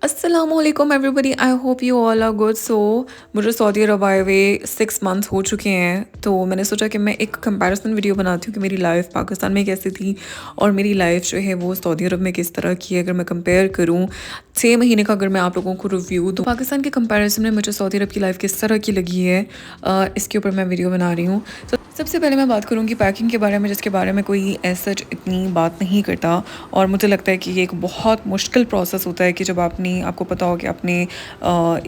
अस्सलामुअलैकुम everybody, I hope you all are good. मुझे Saudi Arab आए हुए 6 मंथ्स हो चुके हैं, तो मैंने सोचा कि मैं एक कंपैरिजन वीडियो बनाती हूँ कि मेरी लाइफ पाकिस्तान में कैसी थी और मेरी लाइफ जो है वो सऊदी अरब में किस तरह की है। अगर मैं कंपेयर करूँ 6 महीने का, अगर मैं आप लोगों को रिव्यू दूँ पाकिस्तान के कंपैरिजन में मुझे सऊदी अरब की लाइफ किस तरह की लगी है, इसके ऊपर मैं वीडियो बना रही हूँ। सबसे पहले मैं बात करूँगी पैकिंग के बारे में, जिसके बारे में कोई ऐसा इतनी बात नहीं करता। और मुझे लगता है कि ये एक बहुत मुश्किल प्रोसेस होता है कि जब आपको पता हो कि आपने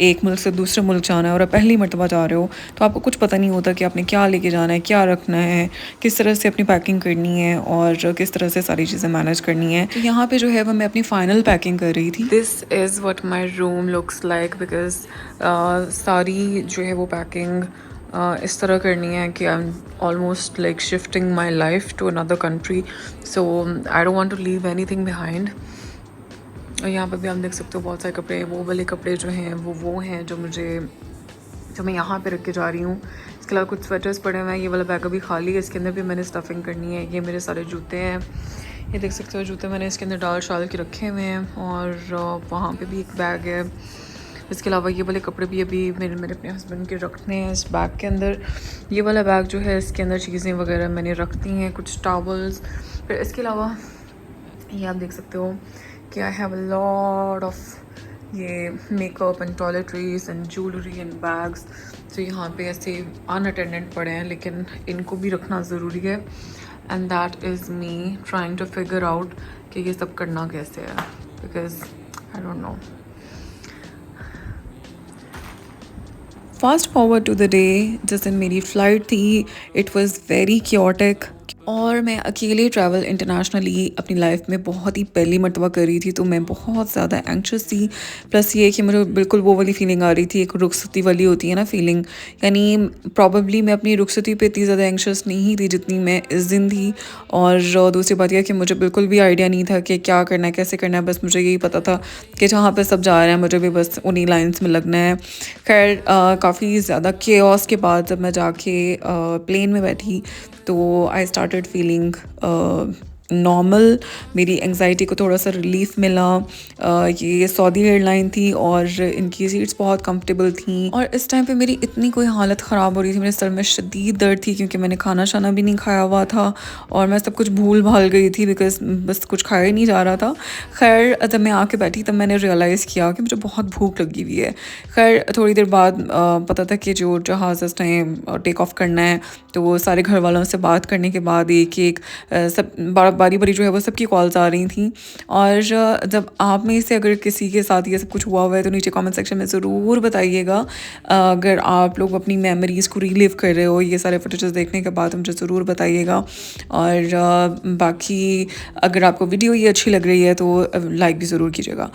एक मुल्क से दूसरे मुल्क जाना है और आप पहली मर्तबा जा रहे हो, तो आपको कुछ पता नहीं होता कि आपने क्या लेके जाना है, क्या रखना है, किस तरह से अपनी पैकिंग करनी है और किस तरह से सारी चीज़ें मैनेज करनी है। तो यहाँ पे जो है वो मैं अपनी फ़ाइनल पैकिंग कर रही थी। This is what my room looks like, because सारी जो है वो पैकिंग इस तरह करनी है कि I am almost like shifting my life to another country, so I don't want to leave anything behind. और यहाँ पर भी आप देख सकते हो बहुत सारे कपड़े, वो वाले कपड़े जो हैं वो हैं जो मैं यहाँ पे रख के जा रही हूँ। इसके अलावा कुछ स्वेटर्स पड़े हुए हैं। ये वाला बैग अभी खाली है, इसके अंदर भी मैंने स्टफिंग करनी है। ये मेरे सारे जूते हैं, ये देख सकते हो जूते मैंने इसके अंदर डाल शाल के रखे हुए हैं। और वहाँ पे भी एक बैग है। इसके अलावा ये वाले कपड़े भी अभी मेरे अपने हस्बैंड के रखने हैं इस बैग के अंदर। ये वाला बैग जो है इसके अंदर चीज़ें वगैरह मैंने रख दी हैं, कुछ टॉवल्स। फिर इसके अलावा ये आप देख सकते हो कि I have a lot of ये makeup and toiletries and jewellery and bags. तो यहाँ पे ऐसे अनअटेंडेंट पड़े हैं, लेकिन इनको भी रखना ज़रूरी है। And that is me trying to figure out कि ये सब करना कैसे है, because I don't know. Fast forward to the day जिस दिन मेरी फ़्लाइट थी, इट वाज़ वेरी क्योटिक। और मैं अकेले ट्रैवल इंटरनेशनली अपनी लाइफ में बहुत ही पहली मर्तबा कर रही थी, तो मैं बहुत ज़्यादा एंक्शस थी। प्लस ये कि मुझे बिल्कुल वो वाली फीलिंग आ रही थी, एक रुखसती वाली होती है ना फीलिंग, यानी प्रॉबेबली मैं अपनी रुखसती पे इतनी ज़्यादा एंक्शस नहीं थी जितनी मैं इस दिन थी। और दूसरी बात यह कि मुझे बिल्कुल भी आइडिया नहीं था कि क्या करना है, कैसे करना है। बस मुझे यही पता था कि जहाँ पे सब जा रहे हैं मुझे भी बस उन्हीं लाइन्स में लगना है। खैर काफ़ी ज़्यादा केओस के बाद जब मैं जाके प्लेन में बैठी, तो आई स्टार्टेड फीलिंग नॉर्मल। मेरी एंग्जाइटी को थोड़ा सा रिलीफ मिला। ये सऊदी एयरलाइन थी और इनकी सीट्स बहुत कंफर्टेबल थी। और इस टाइम पे मेरी इतनी कोई हालत ख़राब हो रही थी, मेरे सर में शदीद दर्द थी क्योंकि मैंने खाना शाना भी नहीं खाया हुआ था और मैं सब कुछ भूल भाल गई थी, बिकॉज बस कुछ खाया ही नहीं जा रहा था। खैर जब मैं आके बैठी तब मैंने रियलाइज़ किया कि मुझे बहुत भूख लगी हुई है। खैर थोड़ी देर बाद पता था कि जो जहाज़ इस टाइम टेक ऑफ करना है, तो वो सारे घर वालों से बात करने के बाद एक एक सब बारी बारी जो है वो सबकी कॉल्स आ रही थी। और जब आप में से अगर किसी के साथ ये सब कुछ हुआ हुआ है तो नीचे कमेंट सेक्शन में ज़रूर बताइएगा। अगर आप लोग अपनी मेमोरीज़ को रीलिव कर रहे हो ये सारे फुटेजेस देखने के बाद, मुझे ज़रूर बताइएगा। और बाकी अगर आपको वीडियो ये अच्छी लग रही है तो लाइक भी ज़रूर कीजिएगा।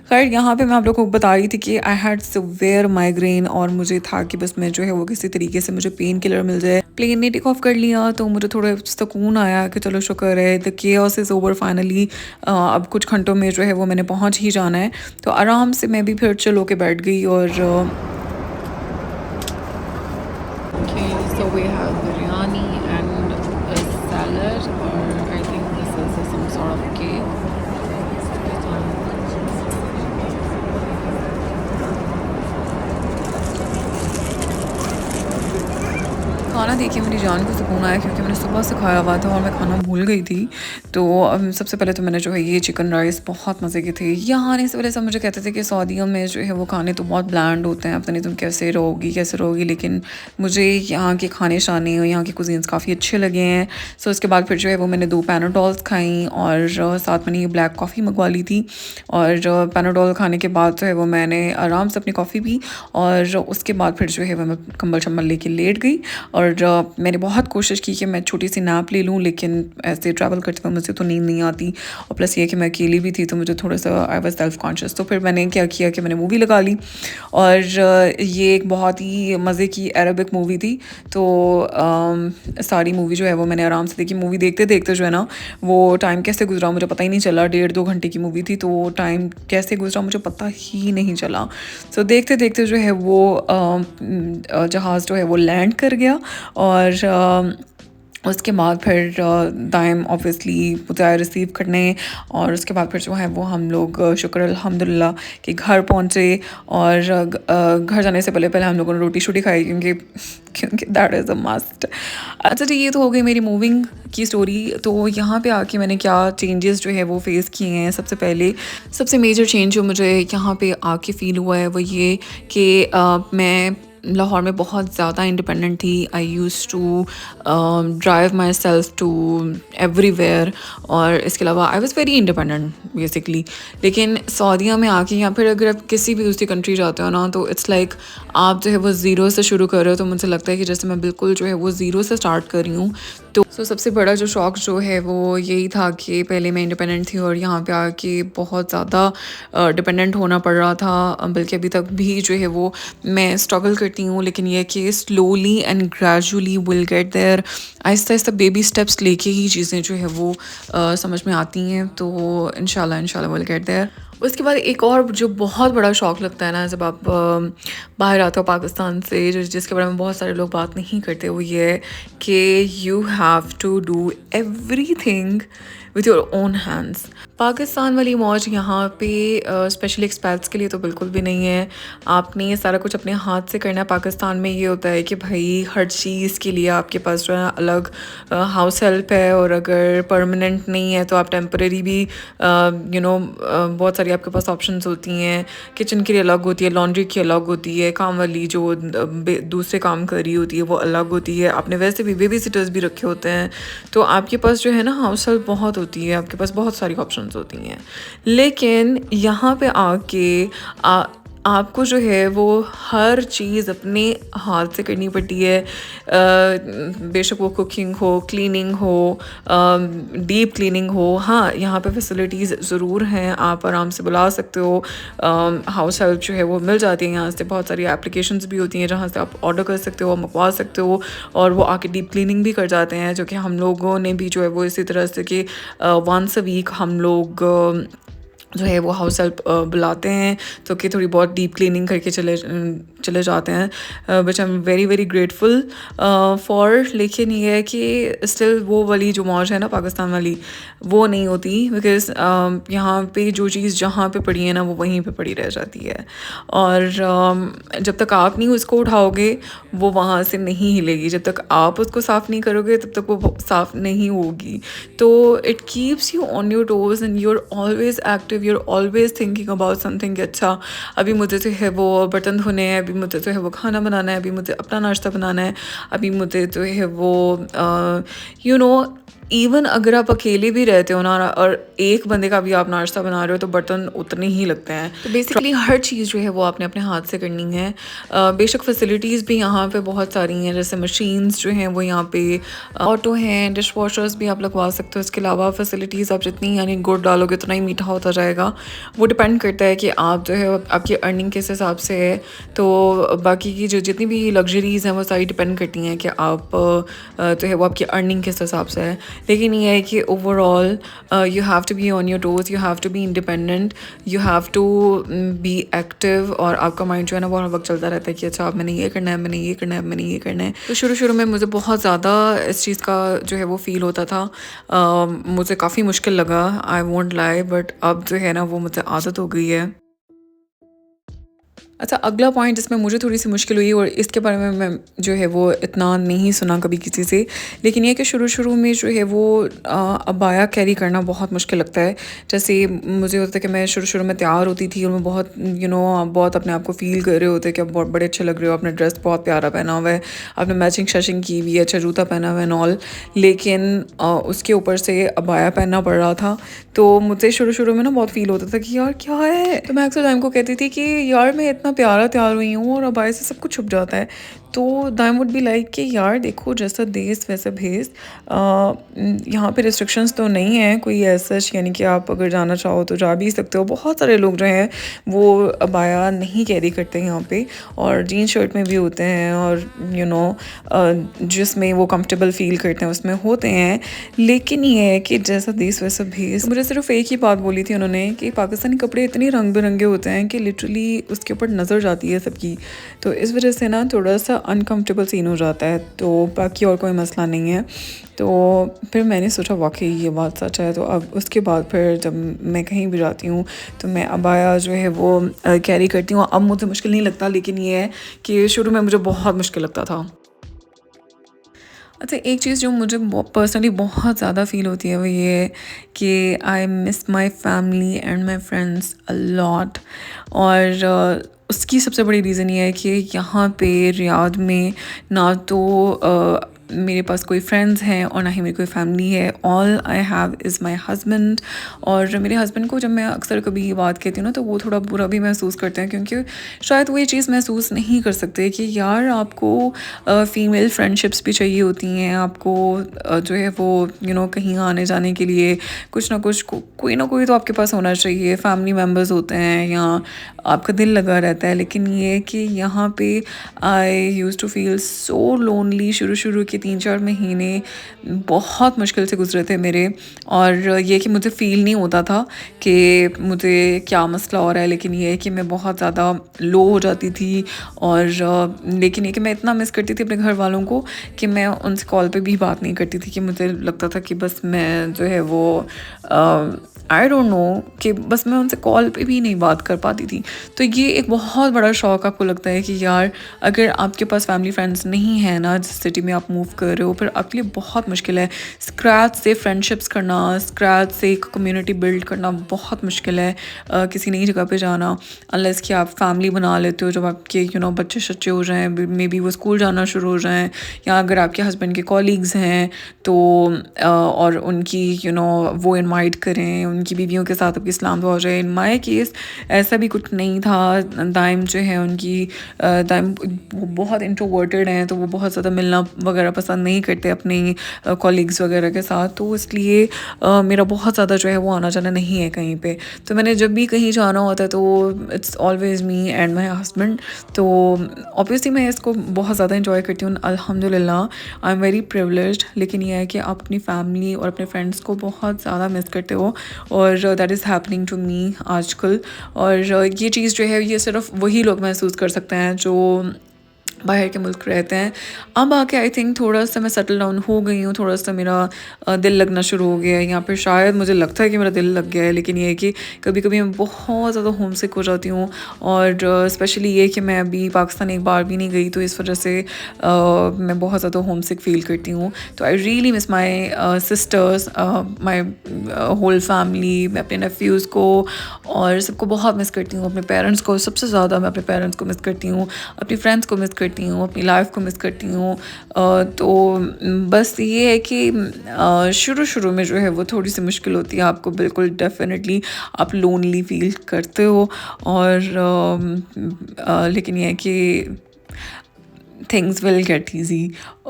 खैर यहाँ पे मैं आप लोगों को बता रही थी कि आई हैड सिवियर माइग्रेन और मुझे था कि बस मैं जो है वो किसी तरीके से मुझे पेन किलर मिल जाए। प्लेन ने टेक ऑफ कर लिया तो मुझे थोड़ा सुकून आया कि चलो शुक्र है, the chaos is over finally. अब कुछ घंटों में जो है वो मैंने पहुँच ही जाना है। तो आराम से मैं भी फिर चिल होके बैठ गई। और so we have biryani and a salad, or I think this is some sort of cake. खाना देखिए मेरी जान को सुकून आया क्योंकि मैंने सुबह से खाया हुआ था और मैं खाना भूल गई थी। तो सबसे पहले तो मैंने जो है ये चिकन राइस बहुत मज़े के थे। यहाँ आने से पहले सब मुझे कहते थे कि सऊदीया में जो है वो खाने तो बहुत ब्लैंड होते हैं, पता नहीं तुम कैसे रहोगी, लेकिन मुझे यहाँ के खाने शाने और यहाँ के कुजीन्स काफ़ी अच्छे लगे हैं। सो उसके बाद फिर जो है वो मैंने 2 पैनाडोल्स खाई और साथ मैंने ये ब्लैक कॉफ़ी मंगवा ली थी। और पैनाडोल खाने के बाद जो है वो मैंने आराम से अपनी कॉफ़ी पी और उसके बाद फिर जो है वो मैं कंबल शम्बल लेके लेट गई। और मैंने बहुत कोशिश की कि मैं छोटी सी नैप ले लूँ, लेकिन ऐसे ट्रैवल करते हुए मुझे तो नींद नहीं आती। और प्लस ये कि मैं अकेली भी थी तो मुझे थोड़ा सा आई वाज सेल्फ कॉन्शियस। तो फिर मैंने क्या किया कि मैंने मूवी लगा ली। और ये एक बहुत ही मज़े की अरबिक मूवी थी। तो सारी मूवी जो है वो मैंने आराम से देखी। मूवी देखते देखते जो है ना वो टाइम कैसे गुजरा मुझे पता ही नहीं चला। 1.5-2 घंटे की मूवी थी, तो टाइम कैसे गुजरा मुझे पता ही नहीं चला। सो देखते देखते जो है वो जहाज़ जो है वो लैंड कर गया। और उसके बाद फिर दाइम ऑब्वियसली मुझे आए रिसीव करने, और उसके बाद फिर जो है वो हम लोग शुक्र अल्हम्दुलिल्लाह कि घर पहुँचे। और घर जाने से पहले पहले हम लोगों ने रोटी शोटी खाई, क्योंकि क्योंकि दैट इज़ अ मस्ट। अच्छा जी, ये तो हो गई मेरी मूविंग की स्टोरी। तो यहाँ पे आके मैंने क्या चेंजेस जो है वो फेस किए हैं। सबसे पहले सबसे मेजर चेंज जो मुझे यहाँ पे आके फ़ील हुआ है वो ये कि मैं लाहौर में बहुत ज़्यादा इंडिपेंडेंट थी। I used to drive myself to everywhere, और इसके अलावा I was very independent basically. लेकिन सऊदीया में आके या फिर अगर आप किसी भी दूसरी कंट्री जाते हो ना, तो इट्स लाइक आप जो है वो ज़ीरो से शुरू कर रहे हो। तो मुझे लगता है कि जैसे मैं बिल्कुल जो है वो ज़ीरो से स्टार्ट कर रही हूँ। तो सबसे बड़ा जो शौक़ जो है वो यही था कि पहले मैं इंडिपेंडेंट थी और यहाँ पे आके बहुत ज़्यादा डिपेंडेंट होना पड़ रहा था। बल्कि अभी तक भी जो है वो मैं स्ट्रगल करती हूँ, लेकिन ये कि slowly and gradually will get there. आहिस्ता आहिस्ता बेबी स्टेप्स लेके ही चीज़ें जो है वो समझ में आती हैं। तो इंशाल्लाह इंशाल्लाह विल गेट देयर। उसके बाद एक और जो बहुत बड़ा शौक़ लगता है ना, जब आप बाहर आते हो पाकिस्तान से, जिसके बारे में बहुत सारे लोग बात नहीं करते, वो ये है कि you have to do everything with your own hands. Pakistan वाली मौज यहाँ पे स्पेशली एक्सपैट्स के लिए तो बिल्कुल भी नहीं है। आपने सारा कुछ अपने हाथ से करना है। पाकिस्तान में ये होता है कि भाई हर चीज़ के लिए आपके पास जो है अलग हाउस हेल्प है, और अगर परमानेंट नहीं है तो आप टेम्परेरी भी बहुत सारी आपके पास ऑप्शंस होती हैं। किचन के लिए अलग होती है, लॉन्ड्री की अलग होती है, काम वाली जो दूसरे काम कर रही होती है वो अलग होती है। आपने वैसे भी बेबी सिटर्स भी रखे होते हैं, तो आपके पास जो है ना हाउस हेल्प बहुत होती है, आपके पास बहुत सारी ऑप्शंस होती हैं। लेकिन यहाँ पे आके आपको जो है वो हर चीज़ अपने हाथ से करनी पड़ती है। बेशक वो कुकिंग हो, क्लीनिंग हो, डीप क्लीनिंग हो। हाँ, यहाँ पे फैसिलिटीज़ ज़रूर हैं, आप आराम से बुला सकते हो। हाउस हेल्प जो है वो मिल जाती है यहाँ से। बहुत सारी एप्लीकेशंस भी होती हैं जहाँ से आप ऑर्डर कर सकते हो, मंगवा सकते हो, और वो आके डीप क्लीनिंग भी कर जाते हैं। जो कि हम लोगों ने भी जो है वो इसी तरह से कि वंस अ वीक हम लोग जो है वो हाउस हेल्प बुलाते हैं, तो कि थोड़ी बहुत डीप क्लीनिंग करके चले जाते हैं, which I am very very grateful for. लेकिन ये है कि स्टिल वो वाली जो मौज है ना पाकिस्तान वाली, वो नहीं होती। बिकॉज़ यहाँ पे जो चीज़ जहाँ पे पड़ी है ना, वो वहीं पे पड़ी रह जाती है, और जब तक आप नहीं उसको उठाओगे वो वहाँ से नहीं हिलेगी। जब तक आप उसको साफ़ नहीं करोगे तब तक वो साफ़ नहीं होगी। तो it keeps you on your toes and you are always active, you are always thinking about something. अच्छा, अभी मुझे जो है वो बर्तन धोने हैं, अभी मुझे जो है वो खाना बनाना है, अभी मुझे अपना नाश्ता बनाना है, अभी मुझे जो है वो इवन अगर आप अकेले भी रहते हो ना, और एक बंदे का भी आप नाश्ता बना रहे हो, तो बर्तन उतने ही लगते हैं। तो बेसिकली हर चीज़ जो है वो आपने अपने हाथ से करनी है। बेशक फैसिलिटीज़ भी यहाँ पे बहुत सारी हैं, जैसे मशीन्स जो हैं वो यहाँ पे ऑटो हैं, डिश वॉशर्स भी आप लगवा सकते हो। इसके अलावा फैसिलिटीज़ आप जितनी यानी गुड़ डालोगे उतना ही मीठा होता जाएगा। वो डिपेंड करता है कि आप जो है आपकी अर्निंग किस हिसाब से है। तो बाकी की जो जितनी भी लग्जरीज़ हैं वो सारी डिपेंड करती हैं कि आप जो है वो आपकी अर्निंग किस हिसाब से है। लेकिन ये है कि overall you have to be on your toes, you have to be independent, you have to be active, और आपका माइंड जो है ना वो हर वक्त चलता रहता है कि अच्छा अब मैंने ये करना है, मैंने ये करना है, मैंने ये करना है। तो शुरू में मुझे बहुत ज़्यादा इस चीज़ का जो है वो फ़ील होता था। मुझे काफ़ी मुश्किल लगा, आई वोंट लाई, बट अब जो है ना वो मुझे आदत हो गई है। अच्छा, अगला पॉइंट जिसमें मुझे थोड़ी सी मुश्किल हुई, और इसके बारे में मैं जो है वो इतना नहीं सुना कभी किसी से, लेकिन ये कि शुरू में जो है वो अबाया कैरी करना बहुत मुश्किल लगता है। जैसे मुझे होता है कि मैं शुरू में तैयार होती थी और मैं बहुत बहुत अपने आप को फ़ील कर रहे होते कि आप बहुत बड़े अच्छे लग रहे हो, आपने ड्रेस बहुत प्यारा पहना हुआ है, आपने मैचिंग शैचिंग की हुई है, अच्छा जूता पहना हुआ है ऑल, लेकिन उसके ऊपर से अबाया पहनना पड़ रहा था। तो मुझे शुरू में ना बहुत फ़ील होता था कि यार क्या है। तो मैं अक्सर टाइम को कहती थी कि यार मैं इतना प्यारा तैयार हुई हूँ और अबाया से सब कुछ छुप जाता है। तो दाइम वुड बी लाइक कि यार देखो जैसा देश वैसा भेस, यहाँ पे रिस्ट्रिक्शंस तो नहीं है कोई ऐसा, यानी कि आप अगर जाना चाहो तो जा भी सकते हो। बहुत सारे लोग जो हैं वो अबाया नहीं कैरी करते यहाँ पे, और जीन्स शर्ट में भी होते हैं, और जिसमें वो कंफर्टेबल फील करते हैं उसमें होते हैं। लेकिन ये है कि जैसा देश वैसा भेस। मुझे सिर्फ एक ही बात बोली थी उन्होंने कि पाकिस्तानी कपड़े इतने रंग बिरंगे होते हैं कि लिटरली उसके ऊपर नज़र जाती है सबकी। तो इस वजह से ना थोड़ा सा अनकम्फर्टेबल सीन हो जाता है, तो बाकी और कोई मसला नहीं है। तो फिर मैंने सोचा वाक़ई ये बात सच है। तो अब उसके बाद फिर जब मैं कहीं भी जाती हूँ तो मैं अबाया जो है वो कैरी करती हूँ। अब मुझे मुश्किल नहीं लगता, लेकिन ये है कि शुरू में मुझे बहुत मुश्किल लगता था। अच्छा, एक चीज़ जो मुझे पर्सनली बहुत ज़्यादा फ़ील होती है वो ये है कि I miss my family and my friends a lot. और उसकी सबसे बड़ी रीज़न ये है कि यहाँ पे रियाद में ना तो मेरे पास कोई फ्रेंड्स हैं और ना ही मेरी कोई फैमिली है। All I have is my husband. और मेरे हस्बैंड को जब मैं अक्सर कभी ये बात कहती हूँ ना तो वो थोड़ा बुरा भी महसूस करते हैं, क्योंकि शायद वो ये चीज़ महसूस नहीं कर सकते कि यार आपको फ़ीमेल फ्रेंडशिप्स भी चाहिए होती हैं। आपको जो है वो कहीं आने जाने के लिए कुछ ना कुछ कोई ना कोई तो आपके पास होना चाहिए। फैमिली मेम्बर्स होते हैं या आपका दिल लगा रहता है। लेकिन ये है कि यहाँ पे I used to feel so lonely. शुरू के 3-4 महीने बहुत मुश्किल से गुजरे थे मेरे। और ये कि मुझे फ़ील नहीं होता था कि मुझे क्या मसला हो रहा है, लेकिन ये है कि मैं बहुत ज़्यादा लो हो जाती थी। और लेकिन ये कि मैं इतना मिस करती थी अपने घर वालों को कि मैं उनसे कॉल पे भी बात नहीं करती थी, कि मुझे लगता था कि बस मैं जो है वो आई डोंट नो कि बस मैं उनसे कॉल पे भी नहीं बात कर पाती थी। तो ये एक बहुत बड़ा शौक आपको लगता है कि यार अगर आपके पास फैमिली फ्रेंड्स नहीं है ना, जिस सिटी में आप मूव कर रहे हो, फिर आपके लिए बहुत मुश्किल है। स्क्रैच से फ्रेंडशिप्स करना, स्क्रैच से एक कम्युनिटी बिल्ड करना बहुत मुश्किल है। किसी नई जगह पे जाना, अनलेस कि आप फैमिली बना लेते हो, जब आपके बच्चे शच्चे हो जाएँ, मे बी वो स्कूल जाना शुरू हो जाएँ, या अगर आपके हस्बैंड के कॉलीग्स हैं तो और उनकी वो इनवाइट करें, उनकी बीवियों के साथ आपकी इस्लाम दुआ हो जाए। इन माय केस ऐसा भी कुछ नहीं था। दाइम जो है उनकी दाइम वो बहुत इंट्रोवर्टेड हैं, तो वो बहुत ज़्यादा मिलना वगैरह पसंद नहीं करते अपने कॉलीग्स वगैरह के साथ। तो इसलिए मेरा बहुत ज़्यादा जो है वो आना जाना नहीं है कहीं पे। तो मैंने जब भी कहीं जाना होता है तो it's always me and my husband. तो ऑब्वियसली मैं इसको बहुत ज़्यादा इंजॉय करती हूँ, अल्हम्दुलिल्लाह आई एम वेरी प्रिविलेज्ड। लेकिन यह है कि आप अपनी फैमिली और अपने फ्रेंड्स को बहुत ज़्यादा मिस करते हो, और that is happening to me आजकल। और ये चीज़ जो है ये सिर्फ वही लोग महसूस कर सकते हैं जो बाहर के मुल्क रहते हैं। अब आके आई थिंक थोड़ा सा मैं सेटल डाउन हो गई हूँ, थोड़ा सा मेरा दिल लगना शुरू हो गया है यहाँ पे। शायद मुझे लगता है कि मेरा दिल लग गया है, लेकिन ये है कि कभी कभी मैं बहुत ज़्यादा होम सिक हो जाती हूँ। और स्पेशली ये कि मैं अभी पाकिस्तान एक बार भी नहीं गई, तो इस वजह से मैं बहुत ज़्यादा होम सिक फील करती हूँ। तो I really miss my sisters, my whole family. मैं अपने नेफ्यूज़ को और सबको बहुत मिस करती हूँ। अपने पेरेंट्स को सबसे ज़्यादा मैं अपने पेरेंट्स को मिस करती हूँ, अपनी फ्रेंड्स को मिस करती हूँ, अपनी लाइफ को मिस करती हूँ। तो बस ये है कि शुरू में जो है वो थोड़ी सी मुश्किल होती है आपको, बिल्कुल डेफिनेटली आप लोनली फील करते हो। और लेकिन ये है कि things will get easy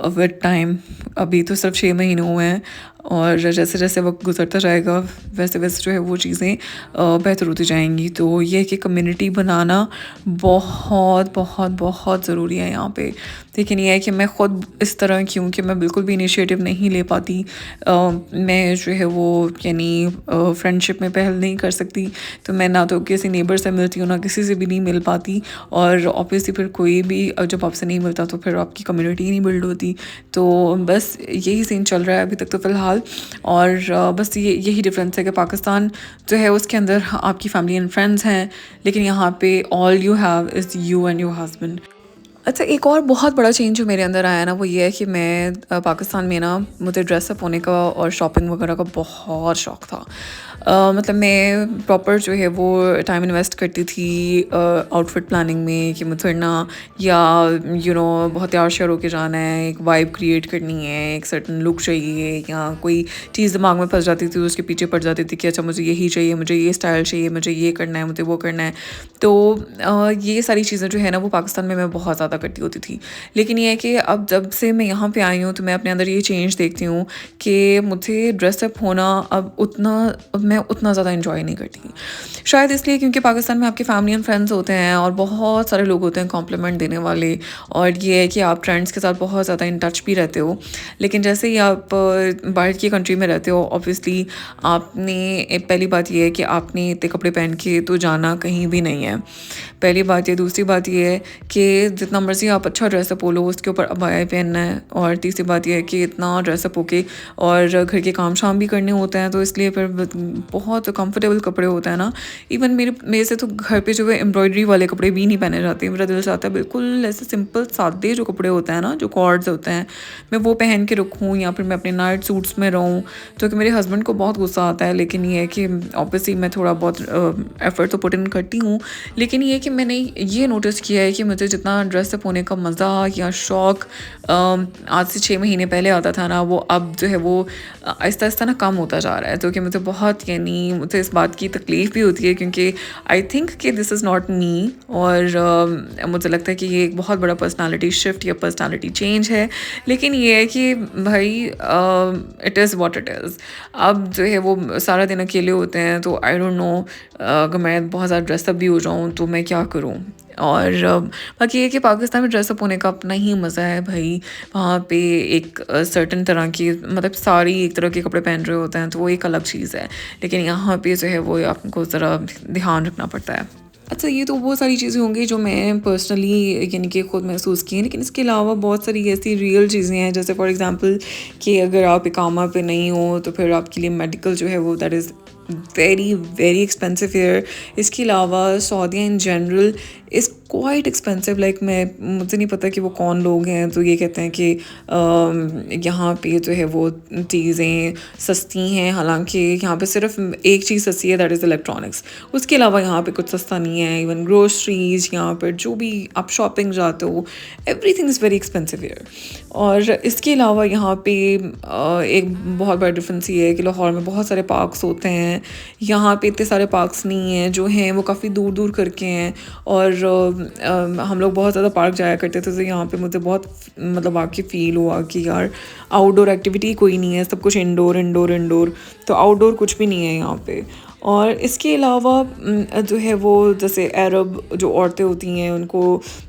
with time. अभी तो सिर्फ 6 महीने हुए हैं, और जैसे जैसे वक्त गुजरता जाएगा वैसे वैसे जो है वो चीज़ें बेहतर होती जाएंगी। तो ये है कि कम्युनिटी बनाना बहुत बहुत बहुत ज़रूरी है यहाँ पे। लेकिन ये है कि मैं ख़ुद इस तरह की हूँ कि मैं बिल्कुल भी इनिशिएटिव नहीं ले पाती। मैं जो है वो यानी फ्रेंडशिप में पहल नहीं कर सकती। तो मैं ना तो किसी नेबर से मिलती हूँ, ना किसी से भी नहीं मिल पाती। और ऑब्वियसली फिर कोई भी जब आपसे नहीं मिलता तो फिर आपकी कम्युनिटी नहीं बिल्ड होती। तो बस यही सीन चल रहा है अभी तक तो फ़िलहाल। और बस यही डिफरेंस है कि पाकिस्तान जो है उसके अंदर आपकी फैमिली एंड फ्रेंड्स हैं, लेकिन यहाँ पे all you have is you and your husband. अच्छा, एक और बहुत बड़ा चेंज जो मेरे अंदर आया ना वो ये है कि मैं पाकिस्तान में ना मुझे ड्रेसअप होने का और शॉपिंग वगैरह का बहुत शौक़ था। मतलब मैं प्रॉपर जो है वो टाइम इन्वेस्ट करती थी आउटफिट प्लानिंग में, कि मुझे ना या बहुत तैयार श्यार होके जाना है, एक वाइब क्रिएट करनी है, एक सर्टन लुक चाहिए, या कोई चीज़ दिमाग में फंस जाती थी उसके पीछे पड़ जाती थी कि अच्छा मुझे यही चाहिए, मुझे ये स्टाइल चाहिए, मुझे ये करना है, मुझे वो करना है। तो ये सारी चीज़ें जो है ना वो पाकिस्तान में मैं बहुत ज़्यादा करती होती थी। लेकिन ये है कि अब जब से मैं यहाँ पे आई हूँ तो मैं अपने अंदर ये चेंज देखती हूँ कि मुझे ड्रेसअप होना अब उतना अब मैं उतना ज़्यादा इन्जॉय नहीं करती। शायद इसलिए क्योंकि पाकिस्तान में आपके फैमिली एंड फ्रेंड्स होते हैं और बहुत सारे लोग होते हैं कॉम्प्लीमेंट देने वाले, और ये है कि आप ट्रेंड्स के साथ बहुत ज़्यादा इन टच भी रहते हो। लेकिन जैसे ही आप बाहर की कंट्री में रहते हो, ऑब्वियसली आपने पहली बात ये है कि आपने इतने कपड़े पहन के तो जाना कहीं भी नहीं है, पहली बात ये। दूसरी बात ये है कि जितना मर्ज़ी आप अच्छा ड्रेसअप हो लो, उसके ऊपर अबाया पहनना है। और तीसरी बात ये है कि इतना ड्रेसअप होके और घर के काम शाम भी करने होते हैं, तो इसलिए फिर बहुत कंफर्टेबल कपड़े होते हैं ना। इवन मेरे से तो घर पे जो है एम्ब्रॉयडरी वाले कपड़े भी नहीं पहने जाते। मेरा दिल चाहता है बिल्कुल ऐसे सिंपल सादे जो कपड़े होते हैं ना, जो कॉर्ड्स होते हैं, मैं वो पहन के रखूँ, या फिर मैं अपने नाइट सूट्स में रहूँ, जो कि मेरे हस्बैंड को बहुत गुस्सा आता है। लेकिन ये है कि ऑब्वियसली मैं थोड़ा बहुत एफ़र्ट तो पुट इन करती हूँ। लेकिन ये है कि मैंने ये नोटिस किया है कि मुझे जितना ड्रेसअप होने का मज़ा या शौक़ आज से 6 महीने पहले आता था ना, वो अब जो है वो आहिस्ता आहिस्ता ना कम होता जा रहा है। तो कि मुझे बहुत, यानी मुझे इस बात की तकलीफ़ भी होती है, क्योंकि आई थिंक कि दिस इज़ नॉट मी। और मुझे लगता है कि ये एक बहुत बड़ा पर्सनालिटी शिफ्ट या पर्सनालिटी चेंज है। लेकिन ये है कि भाई it is what it is. अब जो है वो सारा दिन अकेले होते हैं, तो आई डोंट नो अगर मैं बहुत ज़्यादा ड्रेसअप भी हो जाऊँ तो मैं क्या करूँ। और बाकी ये कि पाकिस्तान में ड्रेसअप होने का अपना ही मज़ा है भाई। वहाँ पे एक सर्टेन तरह की, मतलब सारी एक तरह के कपड़े पहन रहे होते हैं, तो वो एक अलग चीज़ है। लेकिन यहाँ पे जो है वो आपको ज़रा ध्यान रखना पड़ता है। अच्छा, ये तो बहुत सारी चीज़ें होंगी जो मैं पर्सनली यानी कि खुद महसूस की हैं, लेकिन इसके अलावा बहुत सारी ऐसी रियल चीज़ें हैं, जैसे फॉर एग्ज़ाम्पल कि अगर आप इकामा पे नहीं हो तो फिर आपके लिए मेडिकल जो है वो that is very very expensive here. इसके अलावा सऊदीया in general is quite expensive. Like मुझे नहीं पता कि वो कौन लोग हैं, तो ये कहते हैं कि यहाँ पे जो है वो चीज़ें सस्ती हैं, हालांकि यहाँ पे सिर्फ एक चीज़ सस्ती है, दैट इज़ इलेक्ट्रॉनिक्स। उसके अलावा यहाँ पे कुछ सस्ता नहीं है। इवन ग्रोसरीज, यहाँ पर जो भी आप शॉपिंग जाते हो, everything is very expensive here. और इसके अलावा यहाँ पे एक बहुत बड़ा डिफरेंस ये है कि लाहौर में बहुत सारे पार्क्स होते हैं, यहाँ पे इतने सारे पार्क्स नहीं हैं, जो हैं वो काफ़ी दूर दूर करके हैं। और हम लोग बहुत ज़्यादा पार्क जाया करते थे, तो यहाँ पे मुझे बहुत मतलब आके फ़ील हुआ कि यार आउटडोर एक्टिविटी कोई नहीं है, सब कुछ इंडोर इंडोर इंडोर, तो आउटडोर कुछ भी नहीं है यहाँ पे। और इसके अलावा जो है वो जैसे अरब जो औरतें होती हैं उनको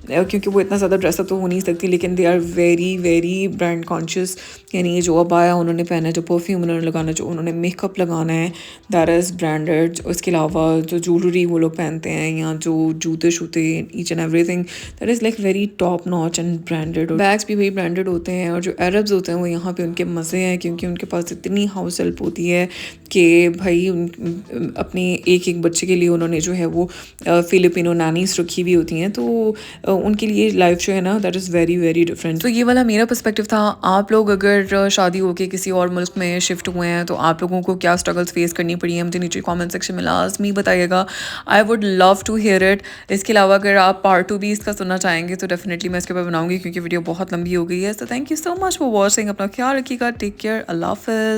क्योंकि वो इतना ज़्यादा ड्रेसअप तो हो नहीं सकती, लेकिन they are very very brand conscious. यानी जो अबाया उन्होंने पहना है, जो परफ्यूम उन्होंने लगाना है, जो उन्होंने मेकअप लगाना है, दैट इज़ ब्रांडेड। उसके अलावा जो ज्वेलरी वो लोग पहनते हैं, या जो जूते शूते, each and everything that is like very top notch and branded. Bags भी वही ब्रांडेड होते हैं। और जो अरब्स होते हैं वो यहाँ पे उनके मज़े हैं, क्योंकि उनके पास इतनी हाउस हेल्प होती है कि भाई अपने एक एक बच्चे के लिए उन्होंने जो है वो फिलिपिनो नानीस रखी हुई होती हैं, तो उनके लिए लाइफ जो है ना that is very very different. तो ये वाला मेरा पर्सपेक्टिव था। आप लोग अगर शादी होके किसी और मुल्क में शिफ्ट हुए हैं, तो आप लोगों को क्या स्ट्रगल्स फेस करनी पड़ी है, मुझे नीचे कमेंट सेक्शन में लाजमी बताइएगा। I would love to hear it. इसके अलावा अगर आप पार्ट 2 भी इसका सुनना चाहेंगे तो डेफिनेटली मैं इसके ऊपर बनाऊंगी, क्योंकि वीडियो बहुत लंबी हो गई है। तो thank you so much for watching. अपना ख्याल रखिएगा। Take care. अल्लाह हाफ़िज़।